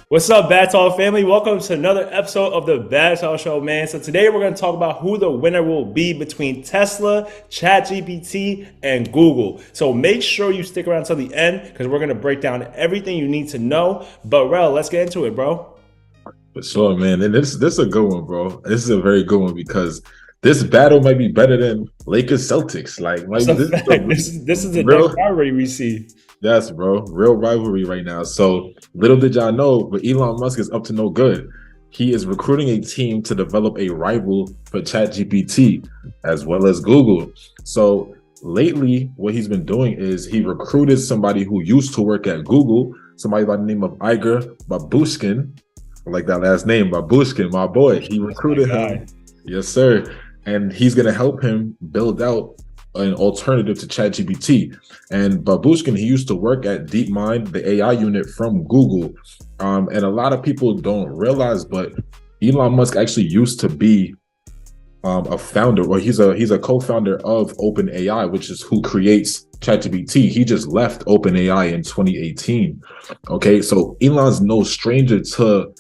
What's up, Bad Talk family? Welcome to another episode of the Bad Talk Show, man. So today we're going to talk about who the winner will be between Tesla, ChatGPT, and Google. So make sure you stick around till the end because we're going to break down everything you need to know. But Rel, let's get into it, bro. For sure, man. And this is a good one, bro. This is a very good one because this battle might be better than Lakers Celtics. Like, That's a this is fact. a This is the next real, rivalry we see. yes, bro, real rivalry right now. So little did y'all know, but Elon Musk is up to no good. He is recruiting a team to develop a rival for ChatGPT as well as Google. So lately, what he's been doing is he recruited somebody who used to work at Google, somebody by the name of Igor Babushkin. I like that last name, Babushkin, my boy. He recruited him. Yes, sir. And he's going to help him build out an alternative to ChatGPT. And Babushkin, he used to work at DeepMind, the AI unit from Google. And a lot of people don't realize, but Elon Musk actually used to be a founder, or he's a co-founder of OpenAI, which is who creates ChatGPT. He just left OpenAI in 2018. Okay, so Elon's no stranger to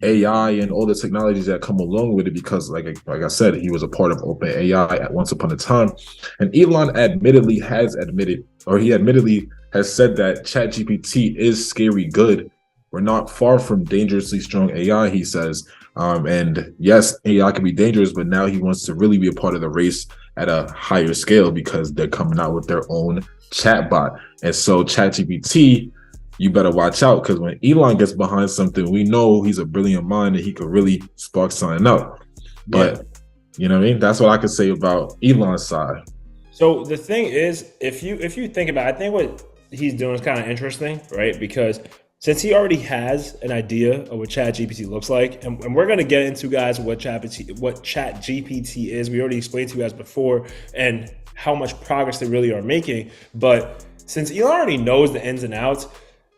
AI and all the technologies that come along with it because, like I said, he was a part of OpenAI at once upon a time. And Elon admittedly has said that ChatGPT is scary good. We're not far from dangerously strong AI, he says. And yes, AI can be dangerous, but now he wants to really be a part of the race at a higher scale because they're coming out with their own chatbot. And so ChatGPT, you better watch out because when Elon gets behind something, we know he's a brilliant mind and he could really spark something up. But you know what I mean? That's what I could say about Elon's side. So the thing is, if you think about it, I think what he's doing is kind of interesting, right? Because since he already has an idea of what ChatGPT looks like, and we're going to get into, guys, what ChatGPT is. We already explained to you guys before and how much progress they really are making. But since Elon already knows the ins and outs,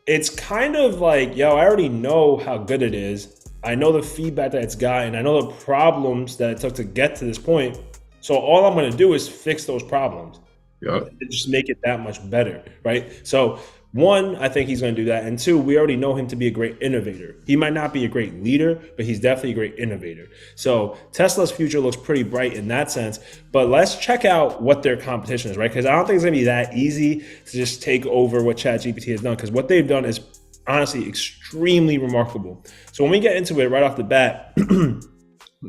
it's kind of like, yo, I already know how good it is. I know the feedback that it's gotten. I know the problems that it took to get to this point. So all I'm going to do is fix those problems. Yep. Just make it that much better, right? So one, I think he's going to do that. And two, we already know him to be a great innovator. He might not be a great leader, but he's definitely a great innovator. So Tesla's future looks pretty bright in that sense. But let's check out what their competition is, right? Because I don't think it's going to be that easy to just take over what ChatGPT has done, because what they've done is honestly extremely remarkable. So when we get into it right off the bat,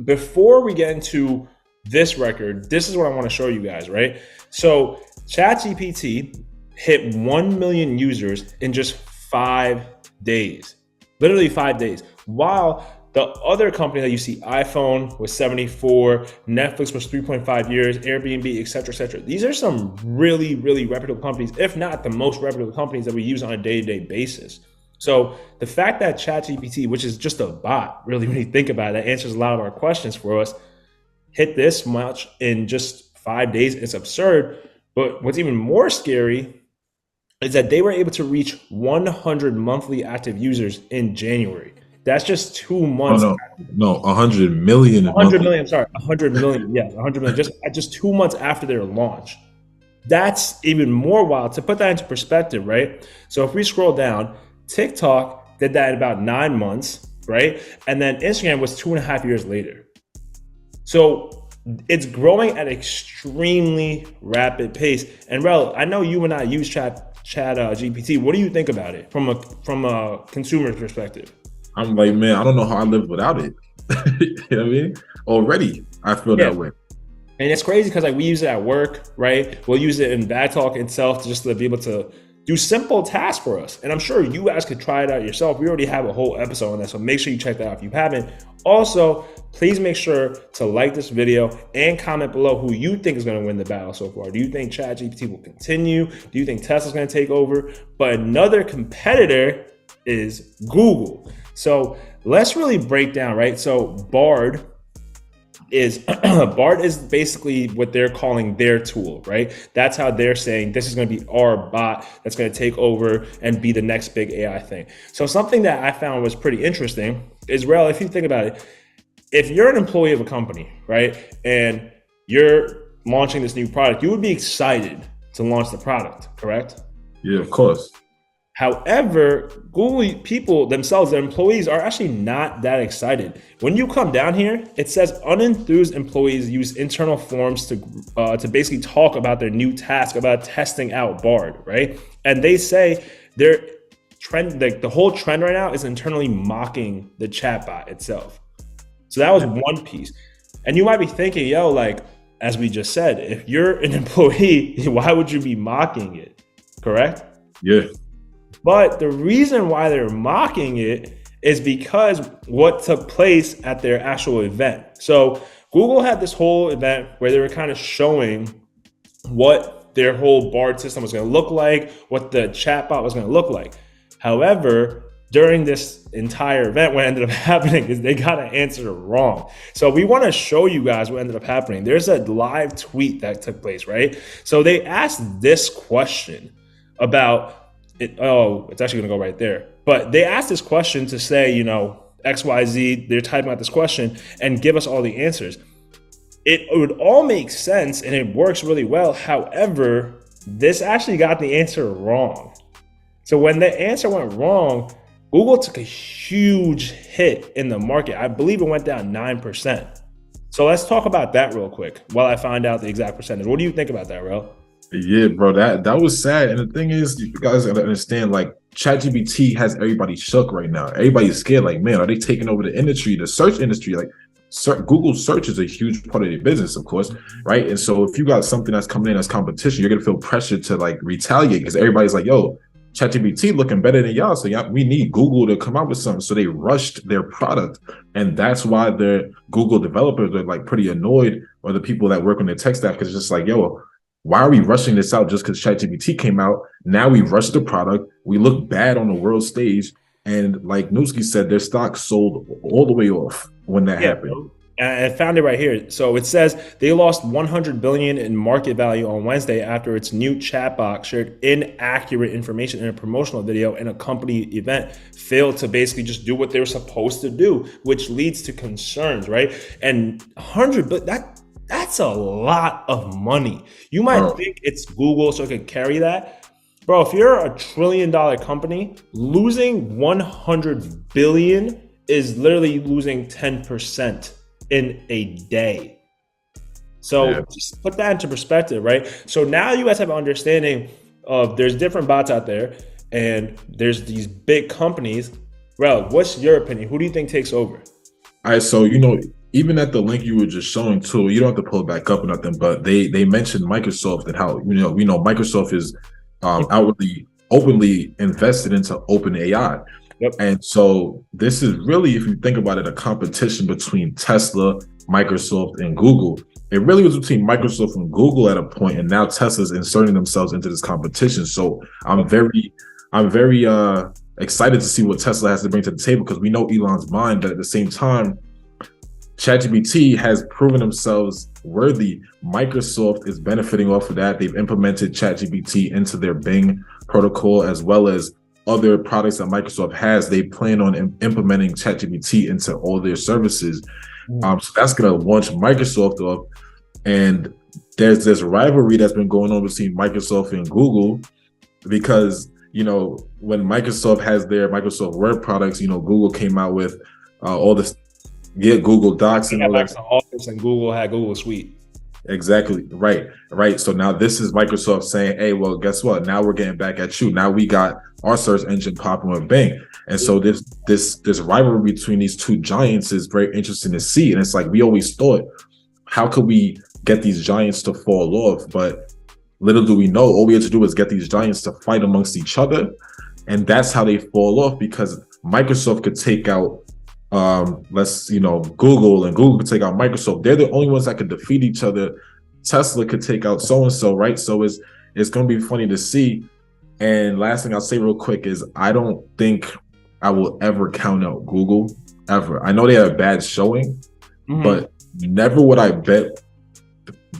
before we get into this record, this is what I want to show you guys, right? So ChatGPT hit 1 million users in just 5 days, literally 5 days. While the other company that you see, iPhone was 74, Netflix was 3.5 years, Airbnb, et cetera, et cetera. These are some really, really reputable companies, if not the most reputable companies that we use on a day-to-day basis. So the fact that ChatGPT, which is just a bot, really, when you think about it, that answers a lot of our questions for us, hit this much in just 5 days, it's absurd. But what's even more scary is that they were able to reach 100 monthly active users in January. That's just 2 months. No, 100 million. 100 million, I'm sorry, 100 million. Yes, 100 million. Just 2 months after their launch. That's even more wild. To put that into perspective, right? So if we scroll down, TikTok did that in about 9 months, right? And then Instagram was 2.5 years later. So it's growing at an extremely rapid pace. And Rel, I know you and I use Chat GPT. What do you think about it from a consumer's perspective? I'm like, man, I don't know how I live without it. You know what I mean? Already, I feel that way. And it's crazy because like we use it at work, right? We'll use it in Bad Talk itself just to be able to do simple tasks for us. And I'm sure you guys could try it out yourself. We already have a whole episode on that, so make sure you check that out if you haven't. Also, please make sure to like this video and comment below who you think is going to win the battle so far. Do you think ChatGPT will continue? Do you think Tesla's going to take over? But another competitor is Google. So let's really break down, right? So Bard is basically what they're calling their tool, right? That's how they're saying this is going to be our bot that's going to take over and be the next big AI thing. So something that I found was pretty interesting is, Rel, if you think about it, if you're an employee of a company, right, and you're launching this new product, you would be excited to launch the product, correct? Yeah, of course. However, Google people themselves, their employees, are actually not that excited. When you come down here, it says unenthused employees use internal forums to basically talk about their new task, about testing out Bard, right? And they say their trend, like the whole trend right now, is internally mocking the chatbot itself. So that was one piece. And you might be thinking, yo, like, as we just said, if you're an employee, why would you be mocking it? Correct? Yeah. But the reason why they're mocking it is because what took place at their actual event. So Google had this whole event where they were kind of showing what their whole Bard system was going to look like, what the chatbot was going to look like. However, during this entire event, what ended up happening is they got an answer wrong. So we want to show you guys what ended up happening. There's a live tweet that took place, right? So they asked this question about it. Oh, it's actually going to go right there. But they asked this question to say, you know, XYZ, they're typing out this question and give us all the answers. It would all make sense and it works really well. However, this actually got the answer wrong. So when the answer went wrong, Google took a huge hit in the market. I believe it went down 9%. So let's talk about that real quick while I find out the exact percentage. What do you think about that, Rel? Yeah, bro, that was sad. And the thing is, you guys gotta understand, like, ChatGPT has everybody shook right now. Everybody's scared, like, man, are they taking over the industry, the search industry? Like, Google search is a huge part of their business, of course, right? And so if you got something that's coming in as competition, you're gonna feel pressure to like retaliate because everybody's like, yo, ChatGPT looking better than y'all, so we need Google to come out with something. So they rushed their product, and that's why the Google developers are like pretty annoyed, or the people that work on the tech staff, because it's just like, yo, why are we rushing this out just because ChatGPT came out? Now we rushed the product, we look bad on the world stage, and like Newski said, their stock sold all the way off when that happened. Bro. And I found it right here. So it says they lost 100 billion in market value on Wednesday after its new chatbot shared inaccurate information in a promotional video in a company event, failed to basically just do what they were supposed to do, which leads to concerns, right? And 100 billion, that's a lot of money. You might think it's Google, so it can carry that. Bro, if you're a $1 trillion company, losing 100 billion is literally losing 10% in a day. So just put that into perspective, right? So now you guys have an understanding of there's different bots out there and there's these big companies. Well, what's your opinion? Who do you think takes over? All right, so, you know, even at the link you were just showing too, you don't have to pull it back up or nothing, but they mentioned Microsoft and how, we know Microsoft is outwardly, openly invested into OpenAI. Yep. And so this is really, if you think about it, a competition between Tesla, Microsoft, and Google. It really was between Microsoft and Google at a point, and now Tesla's inserting themselves into this competition. So I'm very excited to see what Tesla has to bring to the table, because we know Elon's mind, but at the same time, ChatGPT has proven themselves worthy. Microsoft is benefiting off of that. They've implemented ChatGPT into their Bing protocol, as well as other products that Microsoft has. They plan on implementing ChatGPT into all their services. So that's going to launch Microsoft up. And there's this rivalry that's been going on between Microsoft and Google, because, you know, when Microsoft has their Microsoft Word products, you know, Google came out with all this, Google Docs and all that. Office, and Google had Google Suite. Exactly. Right. So now this is Microsoft saying, hey, well, guess what? Now we're getting back at you. Now we got our search engine popping with Bing. And so this rivalry between these two giants is very interesting to see. And it's like, we always thought, how could we get these giants to fall off? But little do we know, all we have to do is get these giants to fight amongst each other. And that's how they fall off, because Microsoft could take out Google, and Google could take out Microsoft. They're the only ones that could defeat each other. Tesla could take out so-and-so, right? So it's going to be funny to see. And last thing I'll say real quick is, I don't think I will ever count out Google, ever. I know they had a bad showing, but never would I bet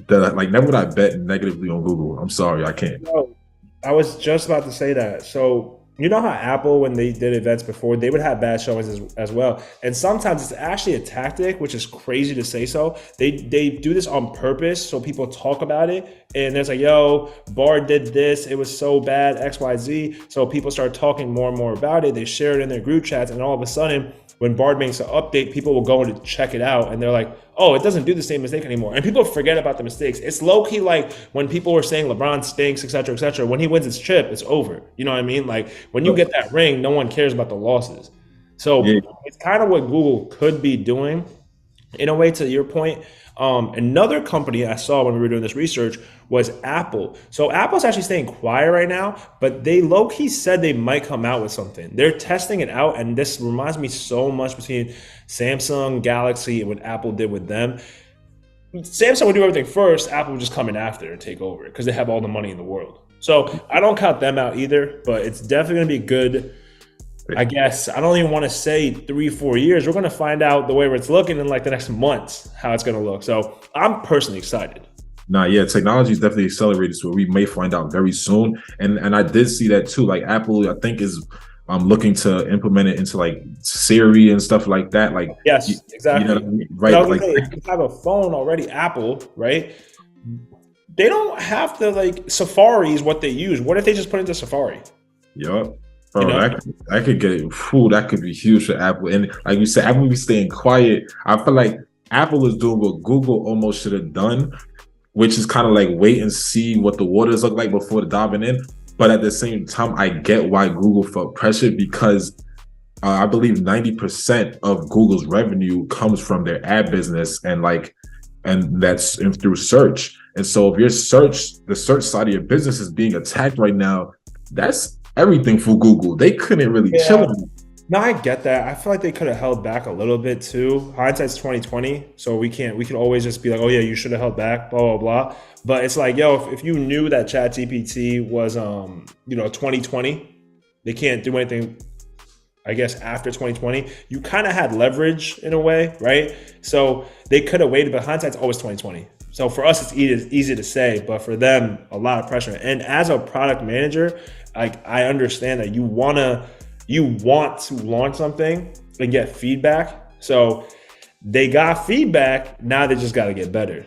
negatively on Google. I'm sorry, I can't. No, I was just about to say that. So You know how Apple, when they did events before, they would have bad showings as well. And sometimes it's actually a tactic, which is crazy to say so. They do this on purpose so people talk about it. And there's like, yo, Bard did this. It was so bad, XYZ. So people start talking more and more about it. They share it in their group chats. And all of a sudden, when Bard makes an update, people will go and check it out. And they're like, oh, it doesn't do the same mistake anymore. And people forget about the mistakes. It's low-key like when people were saying LeBron stinks, et cetera, et cetera. When he wins his chip, it's over. You know what I mean? Like when you get that ring, no one cares about the losses. So it's kind of what Google could be doing in a way, to your point. Another company I saw when we were doing this research was Apple. So Apple's actually staying quiet right now, but they low-key said they might come out with something. They're testing it out, and this reminds me so much between Samsung, Galaxy, and what Apple did with them. Samsung would do everything first, Apple would just come in after and take over because they have all the money in the world. So I don't count them out either, but it's definitely going to be good. I guess I don't even want to say 3-4 years. We're going to find out the way it's looking in like the next months, how it's going to look. So I'm personally excited. Technology is definitely accelerated, so we may find out very soon. And I did see that too. Like Apple, I think is looking to implement it into like Siri and stuff like that. Like yes, exactly. You know, right? Like you have a phone already, Apple, right? They don't have to like Safari is what they use. What if they just put into Safari? Yup. Bro, I could get it. That could be huge for Apple. And like you said, Apple be staying quiet. I feel like Apple is doing what Google almost should have done, which is kind of like wait and see what the waters look like before diving in. But at the same time, I get why Google felt pressured because I believe 90% of Google's revenue comes from their ad business and that's through search. And so if the search side of your business is being attacked right now, that's everything for Google. They couldn't really chill. No, I get that. I feel like they could have held back a little bit too. Hindsight's 2020, so we can always just be like, oh yeah, you should have held back, blah blah blah. But it's like, yo, if you knew that ChatGPT was 2020, they can't do anything, I guess, after 2020. You kind of had leverage in a way, right? So they could have waited, but hindsight's always 2020. So for us, it's easy to say, but for them, a lot of pressure. And as a product manager, I understand that you want to launch something and get feedback. So they got feedback. Now they just got to get better.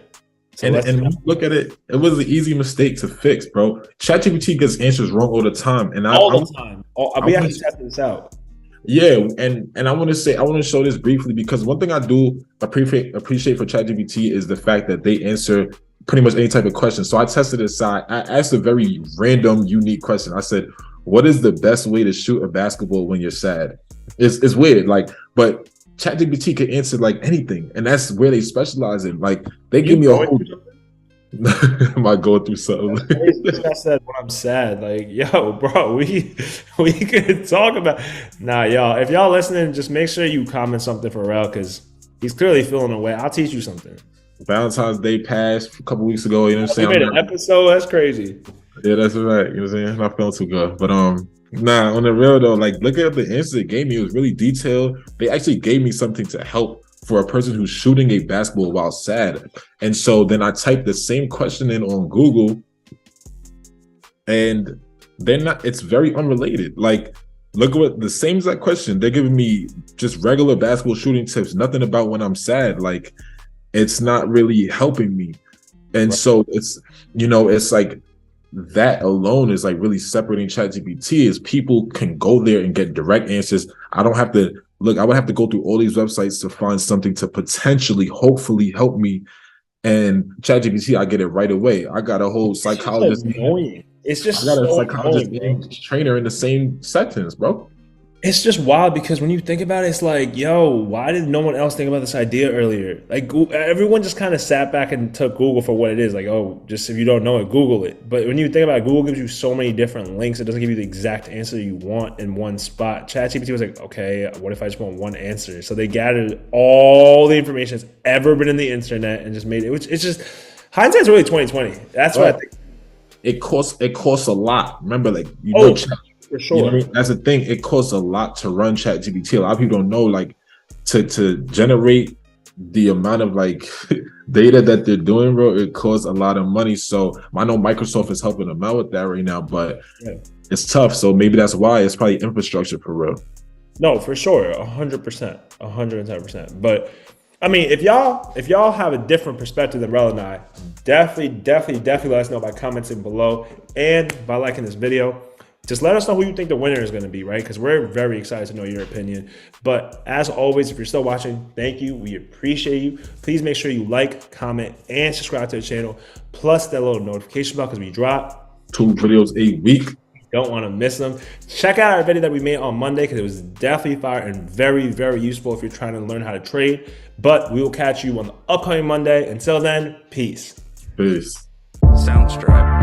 So and when you look at it, it was an easy mistake to fix, bro. ChatGPT gets answers wrong all the time, and all the time. We have to test this out. Yeah, and I want to show this briefly because one thing I do appreciate for ChatGPT is the fact that they answer pretty much any type of question. So I tested this out. I asked a very random, unique question. I said, "What is the best way to shoot a basketball when you're sad?" It's weird, but ChatGPT can answer like anything, and that's where they specialize in. Like they give me a whole. Am I going through something? I said when I'm sad, like, yo, bro, we could talk about. Nah, y'all, if y'all listening, just make sure you comment something for Rel because he's clearly feeling away. I'll teach you something. Valentine's Day passed a couple weeks ago. You know what I'm saying? We made an episode. That's crazy. Yeah, that's right. You know what I'm saying? I'm not feeling too good, but nah. On the real though, like, look at the answer they gave me. It was really detailed. They actually gave me something to help for a person who's shooting a basketball while sad. And so then I typed the same question in on Google, and it's very unrelated. Like, look what the same exact question. They're giving me just regular basketball shooting tips, nothing about when I'm sad. Like, it's not really helping me. And so it's like that alone is like really separating ChatGPT is people can go there and get direct answers. I don't have to look, I would have to go through all these websites to find something to potentially, hopefully help me. And ChatGPT, I get it right away. I got a whole psychologist. It's just I got a psychologist and trainer in the same sentence, bro. It's just wild because when you think about it, it's like, yo, why did no one else think about this idea earlier? Like, everyone just kind of sat back and took Google for what it is. Like, oh, just if you don't know it, Google it. But when you think about it, Google gives you so many different links. It doesn't give you the exact answer you want in one spot. ChatGPT was like, okay, what if I just want one answer? So they gathered all the information that's ever been in the internet and just made it. It's just, hindsight's really 2020. That's what I think. It costs a lot. Remember, like, for sure. You know what I mean? That's the thing. It costs a lot to run ChatGPT. A lot of people don't know, like, to generate the amount of like data that they're doing, bro. It costs a lot of money. So I know Microsoft is helping them out with that right now, but it's tough. So maybe that's why it's probably infrastructure for real. No, for sure, 100%, 110%. But I mean, if y'all have a different perspective than Rel and I, definitely let us know by commenting below and by liking this video. Just let us know who you think the winner is going to be, right? Because we're very excited to know your opinion. But as always, if you're still watching, thank you. We appreciate you. Please make sure you like, comment, and subscribe to the channel. Plus that little notification bell because we drop 2 videos a week. Don't want to miss them. Check out our video that we made on Monday because it was definitely fire and very useful if you're trying to learn how to trade. But we will catch you on the upcoming Monday. Until then, peace. Peace. Soundstripe.